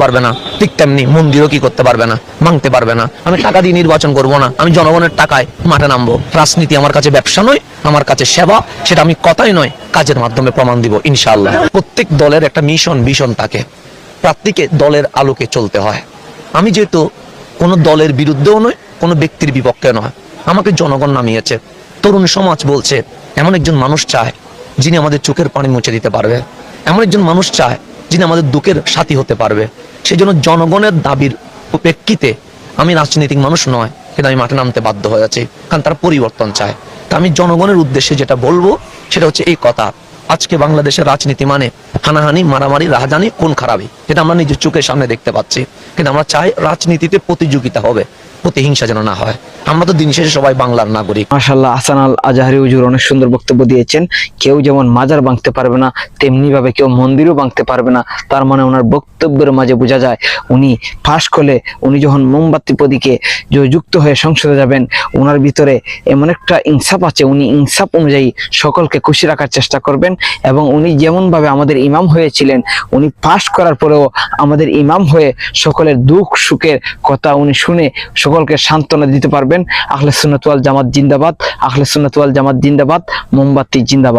পারবে না, ঠিক তেমনি মন্দিরও কি করতে পারবে না, ভাঙতে পারবে না। আমি টাকা দিয়ে নির্বাচন করব না, আমি জনগণের টাকায় মাঠে নামবো। রাজনীতি আমার কাছে ব্যবসা নয়, আমার কাছে সেবা, সেটা আমি কথাই নয় কাজের মাধ্যমে প্রমাণ দিব ইনশাআল্লাহ। প্রত্যেক দলের একটা মিশন ভিশন থাকে, প্রার্থীকে দলের আলোকে চলতে হয়। আমি যেহেতু কোনো দলের বিরুদ্ধেও নয়, কোনো ব্যক্তির বিপক্ষে নয়, আমাকে জনগণ নামিয়েছে। তরুণ সমাজ বলছে এমন একজন মানুষ চায় যিনি আমাদের চোখের পানি মুছে দিতে পারবে, এমন একজন মানুষ চায় যিনি আমাদের দুঃখের সাথী হতে পারবে। সেই জন্য জনগণের দাবির প্রেক্ষিতে আমি রাজনৈতিক মানুষ নয়, কিন্তু আমি মাঠে নামতে বাধ্য হয়েছি, কারণ তারা পরিবর্তন চায়। তা আমি জনগণের উদ্দেশ্যে যেটা বলবো সেটা হচ্ছে এই কথা, আজকে বাংলাদেশের রাজনীতি মানে হানাহানি, মারামারি, রাহাজানি, খুন খারাপি, যেটা আমরা নিজের চোখের সামনে দেখতে পাচ্ছি। কিন্তু আমরা চাই রাজনীতিতে প্রতিযোগিতা হবে, প্রতিহিংসা যেন না হয়। আমরা তো দিন শেষে সবাই বাংলার নাগরিক। মাশাআল্লাহ, হাসান আল আজহারি হুজুর অনেক সুন্দর বক্তব্য দিয়েছেন। কেউ যেমন মাজার ভাঙতে পারবে না, তেমনি ভাবে কেউ মন্দিরও ভাঙতে পারবে না। তার মানে ওনার বক্তব্যের মাঝে বোঝা যায় উনি ফাঁস করলে, উনি যখন মোমবাতি প্রতীকে যুক্ত হয়ে সংসদে যাবেন, ওনার ভিতরে এমন একটা ইনসাফ আছে, উনি ইনসাফ অনুযায়ী সকলকে খুশি রাখার চেষ্টা করবেন। এবং উনি যেমন ভাবে আমাদের ইমাম হয়েছিলেন, উনি পাশ করার পরেও আমাদের ইমাম হয়ে সকলের দুঃখ সুখের কথা উনি শুনে সকলকে সান্ত্বনা দিতে পারবেন। আহলে সুন্নাত ওয়াল জামাত জিন্দাবাদ, আহলে সুন্নাত ওয়াল জামাত জিন্দাবাদ, মোমবাতি জিন্দাবাদ।